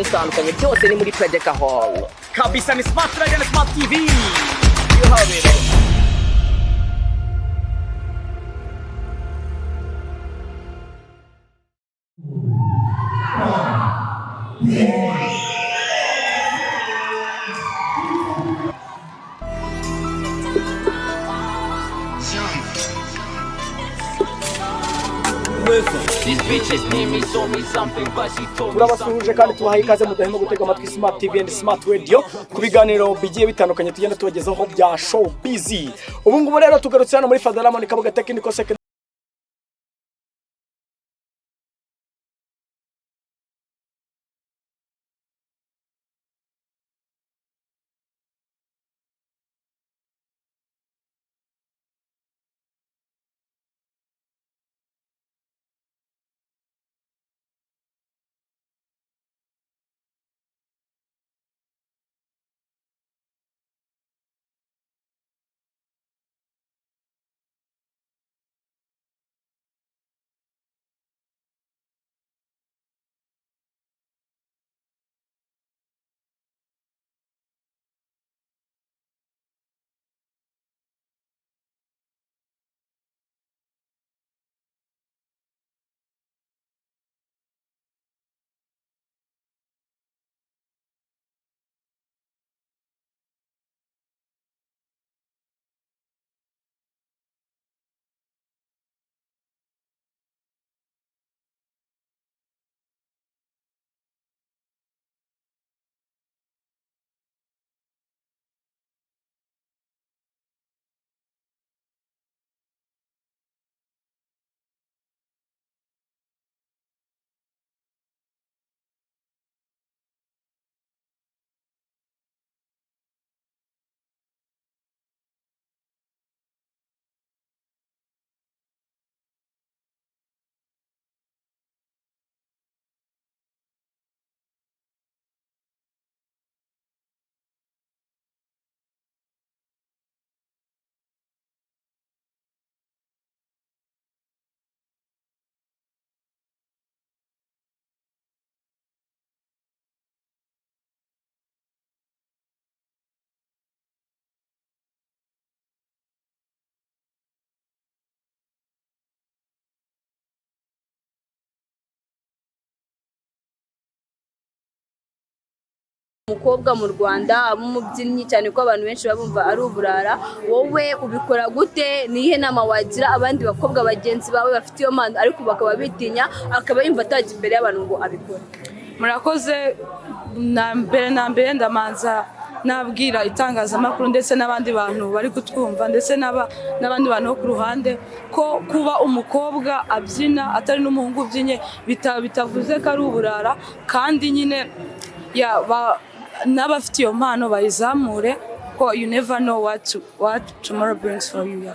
zitandukanye byose ni muri Project Hall kabisa. Ni Smart Radio na Smart TV yo habereye. turabasuhuje kandi tubahaye ikaze mudahema gutega amatwi Smart TV and Smart Radio ku biganiro bigiye bitandukanye tugenda tubagezaho bya show busy. Ubu ngubu rero tugarutse hano muri Ramon KABUGA T.S.S umukobwa mu Rwanda umubyinnyi cyane ko abantu benshi babumva ari uburara. Wowe ubikora gute? Nihe nama wagira abandi bakobwa bagenzi bawe bafite iyo mpano ariko bakaba bitinya akaba yumva atajya imbere y'abantu ngo abikore? Murakoze. na mbere ndamanza nabwira itangazamakuru ndetse n'abandi bantu bari kutwumva ndetse n'abandi bantu ku ruhande ko kuba umukobwa abyina atari n'umuhungu ubyinye bitavuze ko ari uburara, kandi nyine n'abafite iyo mpano bayizamure ko you never know what tomorrow brings for you.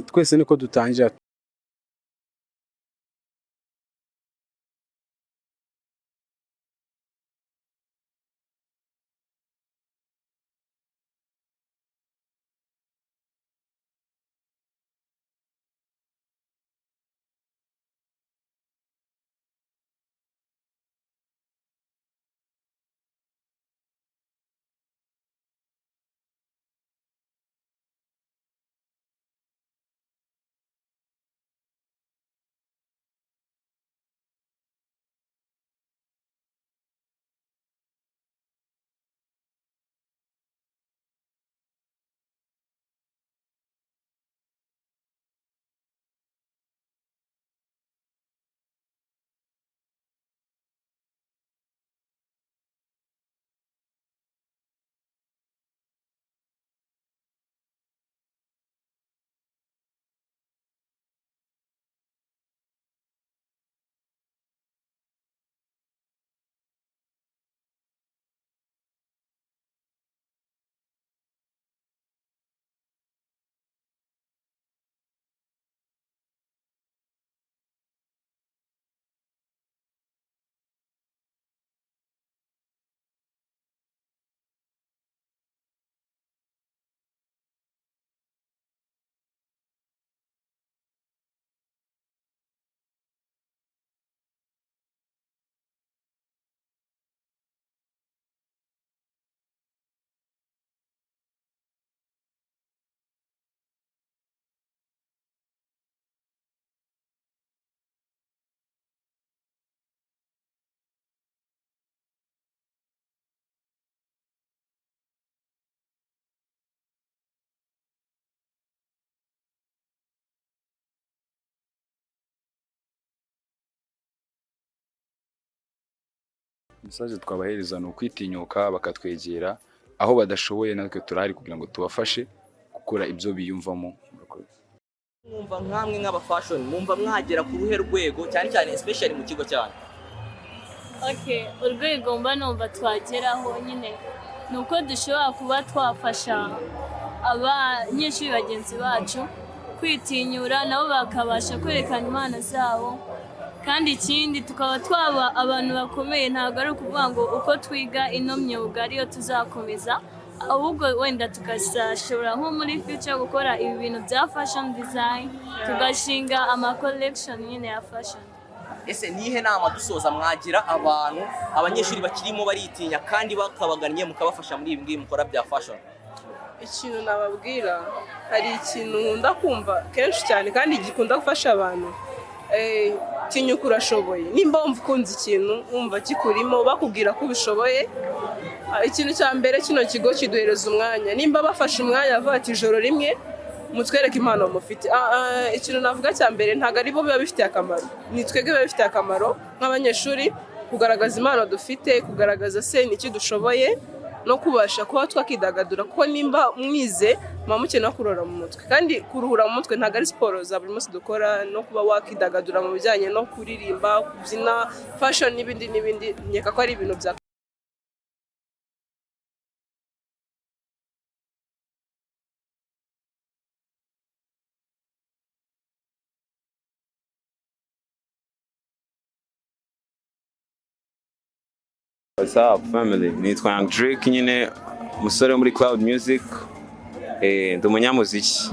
Twese niko dutangira. message twabahereza ni ukwitinyuka bakatwegera aho badashoboye natwe turahari kugira ngo tubafashe gukora ibyo biyumvamo. Mwumva nkamwe nk'aba fashion mwumva mwagera ku ruhe rwego cyane cyane especially mu kigo cyane? Okay, urwego mba numva twageraho nyine nuko dushobora kuba twafasha abanyeshuri bagenzi bacu kwitinyura nabo bakabasha kwerekana impano zabo, kandi ikindi tukaba twaba abantu bakomeye. Ntabwo ari ukuvuga ngo uko twiga ino myuga ariyo tuzakomeza, ahubwo wenda tukashobora nko muri future gukora ibi bintu bya fashion design, tugashinga ama collection nyine ya fashion. Ese nihe nama dusoza mwagira abantu abanyeshuri bakirimo baritinya kandi bakabagannye mukabafasha muri ibi ngibi mukora bya fashion? Ikintu nababwira, hari ikintu nkunda kumva kenshi cyane kandi gikunda gufasha abantu, tinyuka urashoboye. Nimba wumva ukunze ikintu wumva kikurimo bakubwira ko ubishoboye, ikintu cya mbere kino kigo kiduhereza umwanya. Nimba bafashe umwanya bavuga ati ijoro rimwe mutwereke impano mufite, ikintu navuga cya mbere ntago ari bo biba bifitiye akamaro, ni twebwe biba bifitiye akamaro nk'abanyeshuri kugaragaza impano dufite, kugaragaza se n'iki dushoboye no kubasha kuba twakidagadura, kuko nimba mwize mukeneye kurora mu mutwe, kandi kuruhura mu mutwe ntago ari siporo za buri munsi dukora, no kuba wakidagadura mu bijyanye no kuririmba, kubyina, fashion n'ibindi nkeka ko ari ibintu bya What's up family? Nitwa Young Drake nyine musore muri Cloud Music, ndi umunyamuziki.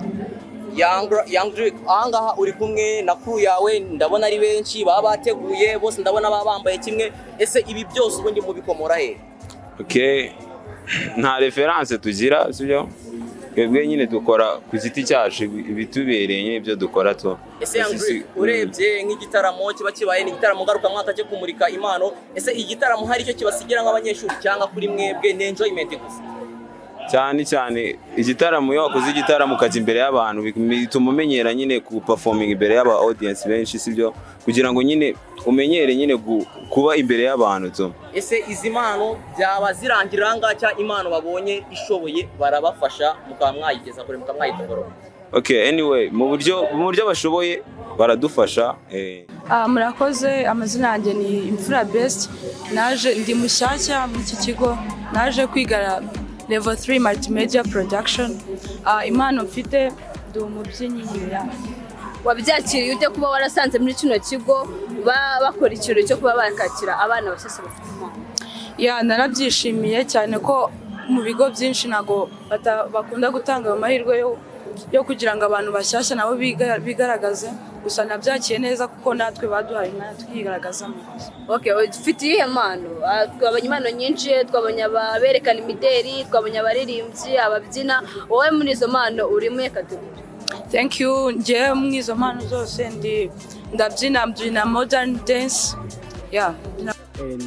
Young Drake, ahangaha uri kumwe na crew yawe, ndabona ari benshi baba bateguye, bose ndabona baba bambaye kimwe. Ese ibi byose ubundi mubikomora he? Okay, nta reference tugira sibyo, twebwe nyine dukora ku giti cyacu ibitubereye ibyo dukora to. Ese Young Drake, urebye nk'igitaramo kiba kibaye ni igitaramo ngaruka mwaka cyo kumurika impano, ese igitaramo hari icyo kibasigira nk'abanyeshuri cyangwa kuri mwebwe ni enjoyment gusa? Cyane igitaramo iyo wakoze igitaramo ukajya imbere y'abantu bituma umenyera nyine ku performing imbere y'aba audience benshi sibyo, kugira ngo nyine umenyere nyine kuba imbere y'abantu to. Ese izi impano byaba zirangirira ngaha impano babonye ishoboye barabafasha mukamwayigeza kure mukamwayitogoro? Okay, anyway, mu buryo bashoboye baradufasha. Murakoze, amazina yanjye ni Imfura Best, naje ndi mushyashya mu iki kigo, naje kwiga level 3 multimedia production. Impano mfite ndi umubyinnyi nyine. Wabyakiriye ute kuba warasanze muri kino kigo bakora ikirori cyo kuba bakakira abana bashyashya bafite impano? Narabyishimiye cyane ko mu bigo byinshi nago bakunda gutanga amahirwe yo kugira ngo abantu bashyashya nabo bigaragaze, gusa nabyakiye neza kuko natwe baduhaye imana tukigaragazamo. Okay, ufite iyihe mpano? Twabonye impano nyinshi, twabonye aberekana imideri, twabonye abaririmbyi, ababyina. Wowe muri izo mpano uri muri kategori? Thank you. Nje mu izo mpano zose ndabyina modern dance.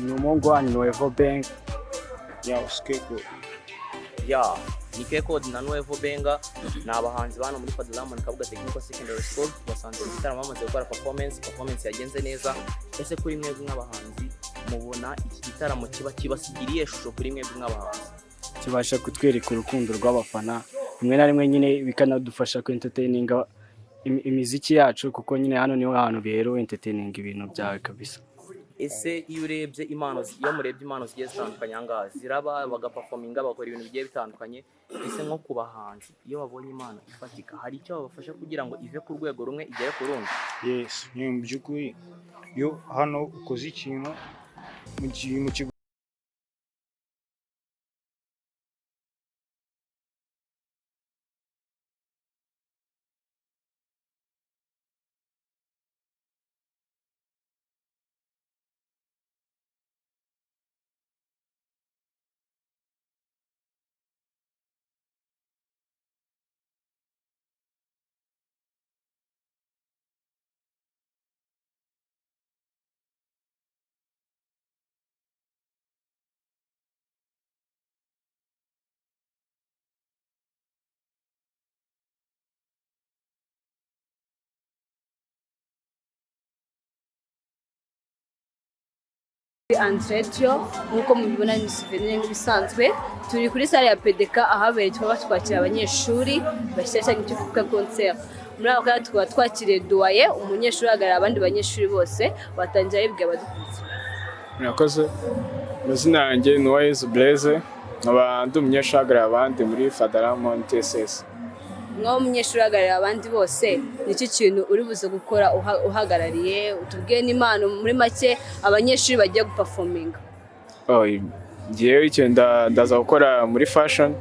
Ni umuhungu wanyu Nuevo Bank. Uskeko. Ni Koko na Nuevo Benga, ni abahanzi bano muri Ramon KABUGA T.S.S basanzwe mu gitaramo bamaze gukora performance yagenze neza. Ese kuri mwebwe nk'abahanzi mubona iki gitaramo kibasigiriye ishusho kuri mwebwe nk'abahanzi? Kibasha kutwereka urukundo rw'abafana, rimwe na rimwe nyine bikanadufasha ku entertaining imiziki yacu, kuko nyine hano niho hantu bihero entertaining ibintu byawe kabisa. Ese iyo murebye impano zigiye zitandukanye ahangaha ziraba bagaperforminga bakora ibintu bigiye bitandukanye, ese nko ku bahanzi iyo babonye impano ifatika hari icyo babafasha kugira ngo ive ku rwego rumwe igere ku rundi? Yes, ni mu by'ukuri iyo hano ukoze ikintu mu kigo Andretio nk'uko mubibona ni souvenir nk'ibisanzwe turi kuri salle ya PDK ahabereye twakira abanyeshuri bashya cyane cyo kuvuga concert muri aka kanya tukaba twakiriye Duaye umunyeshuri uhagarariye abandi banyeshuri bose batangira yibwe abadukurikira. Murakoze mazina yanjye ni Uwayezu Blaise nkaba ndi umunyeshuri uhagarariye abandi muri Ramon T.S.S. Mwa umunyeshuri uhagarariye abandi bose nicyo kintu uri buze gukora uhagarariye utubwiye n'impano muri make abanyeshuri bagiye guperforminga. Ngiye icyenda ndaza gukora muri fashion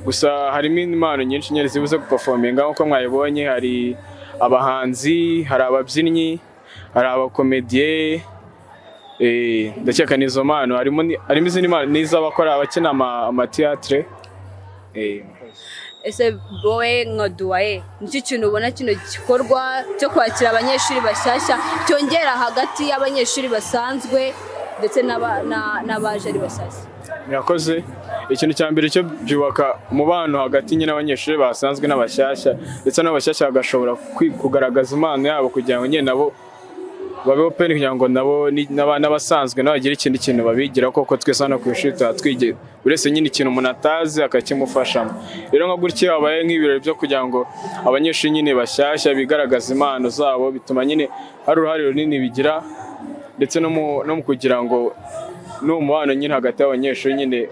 gusa harimo impano nyinshi nyine zibuze guperforminga nkuko mwayibonye hari abahanzi hari ababyinnyi hari abakomediye ndakeka nizo mpano harimo izindi mpano n'iz'abakora abakina amateatre. Ese bowe nka Duaye nicyo kintu ubona kino gikorwa cyo kwakira abanyeshuri bashyashya cyongera hagati y'abanyeshuri basanzwe ndetse n'abaje ari bashyashya? Murakoze. Ikintu cya mbere cyo byubaka umubano hagati y'abanyeshuri basanzwe n'abashyashya ndetse n'abashyashya bagashobora kugaragaza impano yabo kugira ngo nyine nabo babe open kugira ngo nabo n'abasanzwe n'abagira ikindi kintu babigira koko twese hano ku ishuri twige uretse nyine ikintu umuntu atazi akakimufashamo. Rero nka gutya habaye nk'ibirori byo kugira ngo abanyeshuri nyine bashyashya bigaragaza impano zabo bituma nyine hari uruhare runini bigira ndetse no mu kugira ngo n'umubano nyine hagati y'abanyeshuri nyine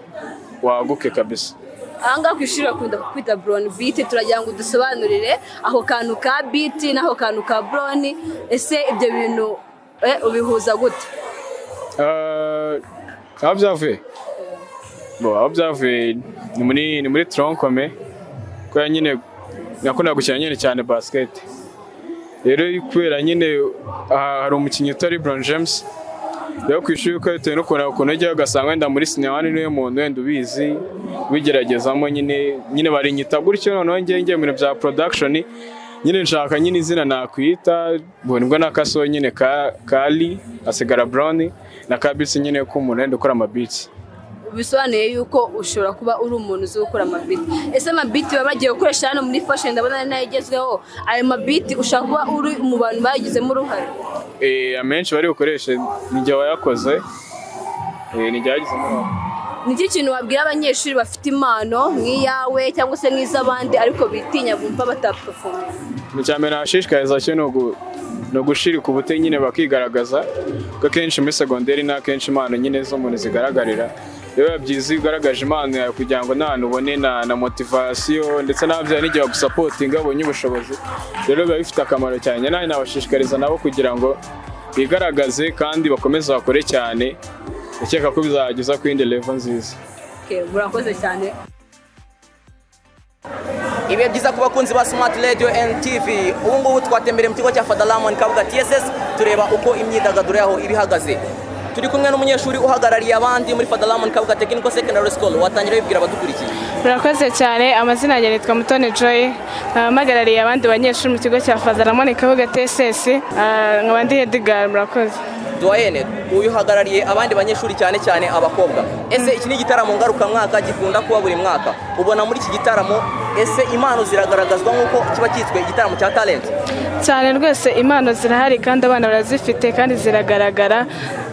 waguke kabisa. Ahangaha ku ishuri bakunda kwita brown beat turagira ngo dusobanurire aho kantu ka beat n'aho kantu ka brown ese ibyo bintu ubihuza gute? Aho byavuye ni muri tronkome kubera nyine nakunda gukina nyine cyane basket. Rero kubera nyine hari umukinnyi utari Brown James rero ku ishuri ko bitewe n'ukuntu ajya ugasanga wenda muri sinema niwe muntu wenda ubizi wigeragezamo nyine barinyita gutyo noneho ngiye mu bintu bya production nyine nshaka nyine izina nakwita nibwo nakaso nyine kali asigara Brown na kabisi nyine ko umuntu wenda ukora amabiti. Bisobanuye yuko ushobora kuba uri umuntu uzi gukora amabiti. Ese amabiti baba bagiye gukoresha hano muri fashion ndabona nayo igezweho ayo mabiti ushaka kuba uri mu bantu bagizemo uruhare? Amenshi bari gukoresha nijye wayakoze nijye yagizemo uruhare. Niki kintu wabwira abanyeshuri bafite impano nk'iyawe cyangwa se nk'iz'abandi ariko bitinya bumva bataperforma? Mucyambere nashishikariza cyo no gushirika ubute nyine bakigaragaza ko kenshi muri secondaire na kenshi impano nyine zo muntu zigaragarira. Rero byiza ugaragaje impano yawe kugira ngo n'ahantu ubone na motivation ndetse n'ababyeyi n'igihe bagusupportinga abonye ubushobozi. Rero biba bifite akamaro cyane nawe nabashishikariza nabo kugira ngo bigaragaze kandi bakomeze bakore cyane. Ndakeka ko bizageza ku yindi level nziza. Murakoze cyane. Ibihe byiza ku bakunzi ba Smart Radio&TV. Ubu ngubu twatembereye mu kigo cya Ramon KABUGA T.S.S tureba uko imyidagaduro yaho ibihagaze. Turi kumwe n'umunyeshuri uhagarariye abandi muri Ramon KABUGA Technical Secondary School. Watangira bibwira abadukurikiye. Murakoze cyane. Amazina yanjye nitwa Mutoni Joy. Mpagarariye abandi banyeshuri mu kigo cya Ramon KABUGA T.S.S. Nkaba ndi head girl. Murakoze. Duaye uyu uhagarariye abandi banyeshuri cyane abakobwa. Ese iki ni igitaramo ngaruka mwaka gikunda kuba buri mwaka. Ubona muri iki gitaramo ese impano ziragaragazwa nkuko kiba cyitwe igitaramo cya talent? Cyane rwose impano zirahari kandi abana barazifite kandi ziragaragara.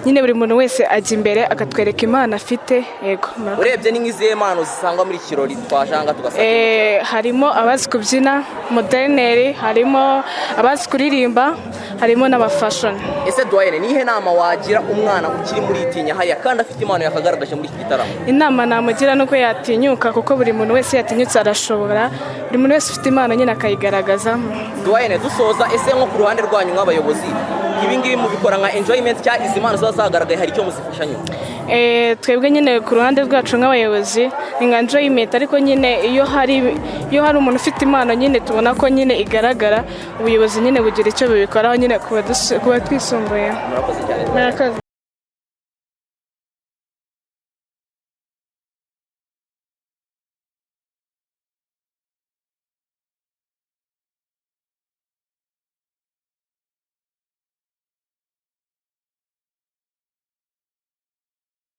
Nyine buri muntu wese ajya imbere akatwereka impano afite. Yego. Urebye ni nk'izihe impano zisangwa muri kirori twashanga tugasanga? Harimo abazi kubyina, moderneri, harimo abazi kuririmba, harimo n'abafashion. Ese Duaye nihe nama wagira umwana ukiri muri itinya haya kandi afite impano yakagaragaje muri iki gitaramo? Inama namugira nuko yatinyuka kuko buri muntu wese yatinyutse arashobora. Buri muntu wese ufite impano nyine akayigaragaza. Duaye dusoza ese nko ku ruhande rwanyu nk'abayobozi ibi ngibi mubikora nka enjoyment cya izi impano zagaragaye hari icyo muzifasha nyuma? Twebwe nyine ku ruhande rwacu nk'abayobozi ni nka enjoyment ariko nyine iyo hari umuntu ufite impano nyine tubona ko nyine igaragara ubuyobozi nyine bugira icyo bubikoraho nyine kuba twisumbuye. Murakoze cyane. Murakoze.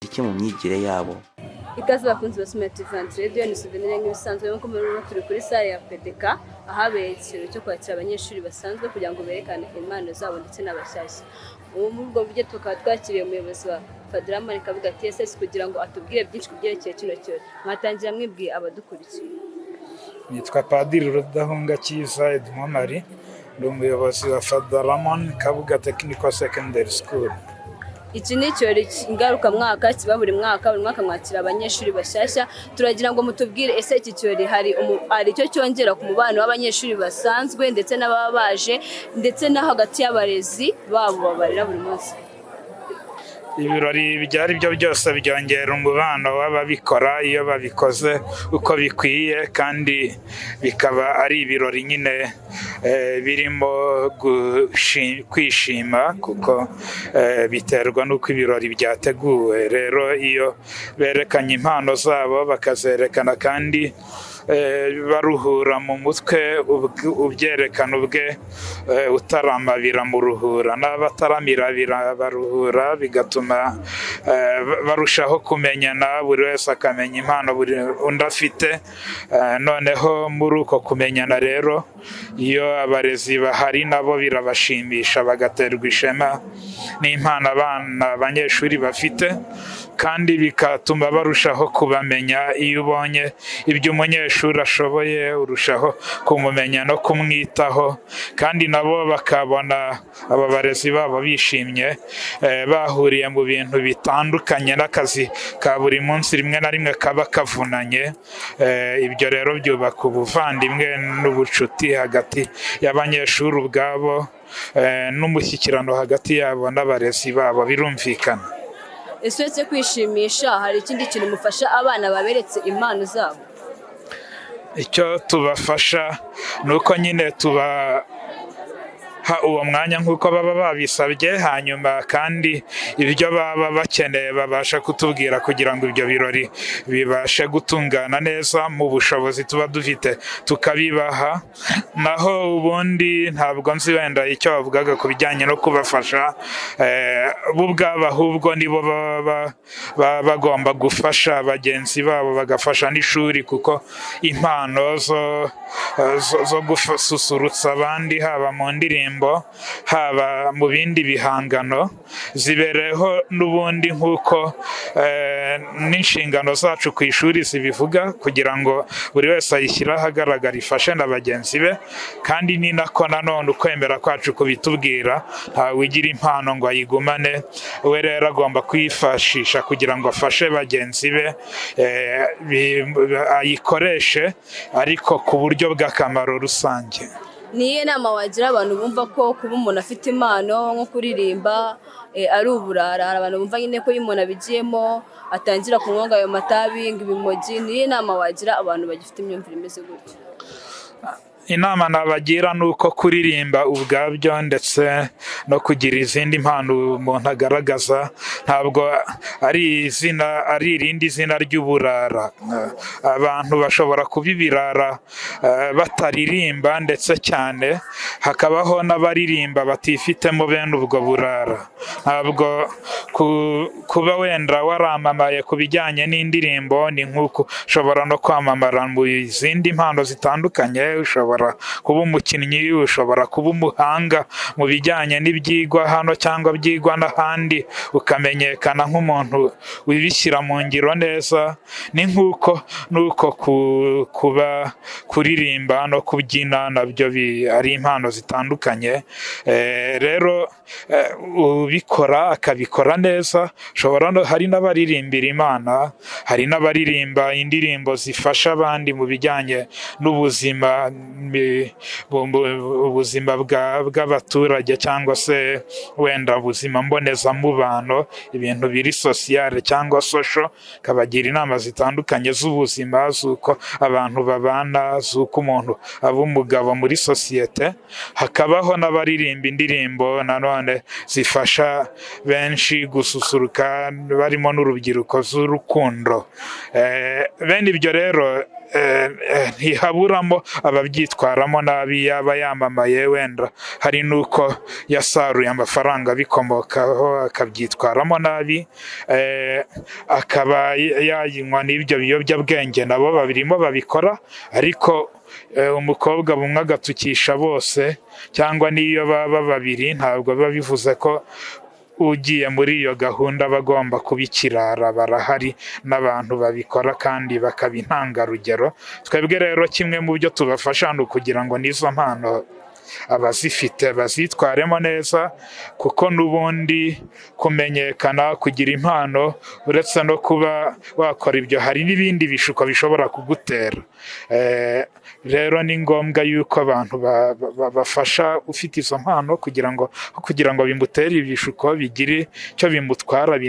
Iki mu myigire yabo? Ikaze bakunzi ba Smart Radio ni souvenir nk'ibisanzwe nko muri turi kuri salle ya PDK ahabereye ikintu cyo kwakira abanyeshuri basanzwe kugira ngo berekane impano zabo ndetse n'abashyashya. Ubu muri ubwo buryo tukaba twakiriye umuyobozi wa Ramon KABUGA T.S.S kugira ngo atubwire byinshi ku byerekeye kino kirori. Mwatangira mwibwiye abadukurikiye. Nitwa Padiri Rudahunga Cyiza Edmond, ndi umuyobozi wa Ramon KABUGA Technical Secondary School. Iki ni ikirori ngarukamwaka kiba buri mwaka mwakira abanyeshuri bashyashya. Turagira ngo mutubwire ese iki kirori hari icyo cyongera ku mubano w'abanyeshuri basanzwe ndetse n'ababa baje ndetse no hagati y'abarezi babo babarira buri munsi. Ibirori byari byo byose byongera umubano w'ababikora iyo babikoze uko bikwiye, kandi bikaba ari ibirori nyine birimo kwishima kuko biterwa n'uko ibirori byateguwe. Rero iyo berekanye impano zabo bakazerekana kandi baruhura mu mutwe, ubyerekana ubwe utarama biramuruhura, n'abataramira baruhura, bigatuma barushaho kumenyana, buri wese akamenya impano buri undi afite. Noneho muri uko kumenyana rero, iyo abarezi bahari nabo birabashimisha, bagaterwa ishema n'impano abanyeshuri bafite, kandi bigatuma barushaho kubamenya. Iyo ubonye ibyo umunyeshuri ashoboye urushaho kumumenya no kumwitaho, kandi nabo bakabona aba barezi babo bishimye, bahuriye mu bintu bitandukanye n'akazi ka buri munsi rimwe na rimwe kaba kavunanye. Ibyo rero byubaka ubuvandimwe n'ubucuti hagati y'abanyeshuri ubwabo, n'umushyikirano hagati yabo n'abarezi babo birumvikana. Ese uretse kwishimisha hari ikindi kintu mufasha abana baberetse impano zabo? Icyo tubafasha ni uko nyine uwo mwanya nk'uko baba babisabye, hanyuma kandi ibyo baba bakeneye babasha kutubwira kugira ngo ibyo birori bibashe gutungana neza mu bushobozi tuba dufite tukabibaha. Naho ubundi ntabwo nzi wenda icyo bavugaga ku bijyanye no kubafasha bo ubwabo, ahubwo nibo baba bagomba gufasha bagenzi babo, bagafasha n'ishuri, kuko impano zo gususurutsa abandi haba mu ndirimbo haba mu bindi bihangano zibereho n'ubundi nk'uko n'inshingano zacu ku ishuri zibivuga, kugira ngo buri wese ayishyire ahagaragara, ifashe na bagenzi be. Kandi ni nako nanone ukwemera kwacu kubitubwira, ntawe ugira impano ngo ayigumane, we rero agomba kuyifashisha kugira ngo afashe bagenzi be, ayikoreshe ariko ku buryo bw'akamaro rusange. Niye nama wagira abantu bumva ko kuba umuntu afite impano nko kuririmba ari uburara? Hari abantu bumva nyine ko iyo umuntu abigiyemo atangira kunywa ayo matabi ngo ibimogi. Niye nama wagira abantu bagifite imyumvire imeze gutyo? Inama nabagira ni uko kuririmba ubwabyo ndetse no kugira izindi mpano umuntu agaragaza ntabwo ari irindi zina ry'uburara. Abantu bashobora kuba ibirara bataririmba, ndetse cyane hakabaho n'abaririmba batifitemo bene ubwo burara. Ntabwo kuba wenda waramamaye ku bijyanye n'indirimbo ni nk'uko ushobora no kwamamara mu zindi mpano zitandukanye. Ushobora kuba umukinnyi, ushobora kuba umuhanga mu bijyanye n'ibyigwa hano cyangwa byigwa n'ahandi, ukamenyekana nk'umuntu wibishyira mu ngiro neza. Ni nk'uko kuba kuririmba no kubyina nabyo ari impano zitandukanye. Rero ubikora akabikora neza, hari n'abaririmbira Imana, hari n'abaririmba indirimbo zifasha abandi mu bijyanye n'ubuzima, ubuzima bw'abaturage cyangwa se wenda ubuzima mbonezamubano, ibintu biri sociale cyangwa social, kabagira inama zitandukanye z'ubuzima, z'uko abantu babana, z'uko umuntu aba umugabo muri sosiyete. Hakabaho n'abaririmba indirimbo nanone zifasha benshi gususuruka, barimo n'urubyiruko, z'urukundo. Bene ibyo rero ntihaburamo ababyitwaramo nabi, yaba yamamaye wenda hari n'uko yasaruye amafaranga bikomokaho akabyitwaramo nabi, akaba yayinywa n'ibyo biyobyabwenge. Nabo babirimo babikora, ariko umukobwa bumwe agatukisha bose cyangwa n'iyo baba babiri ntabwo biba bivuze ko ugiye muri iyo gahunda bagomba kuba ikirara. Barahari n'abantu babikora kandi bakaba intangarugero. Twebwe rero kimwe mu byo tubafasha ni ukugira ngo n'izo mpano abazifite bazitwaremo neza, kuko n'ubundi kumenyekana, kugira impano, uretse no kuba wakora ibyo, hari n'ibindi bishuko bishobora kugutera. Rero ni ngombwa yuko abantu bafasha ufite izo mpano kugira ngo bimutere ibishuko, bigire icyo bimutwara,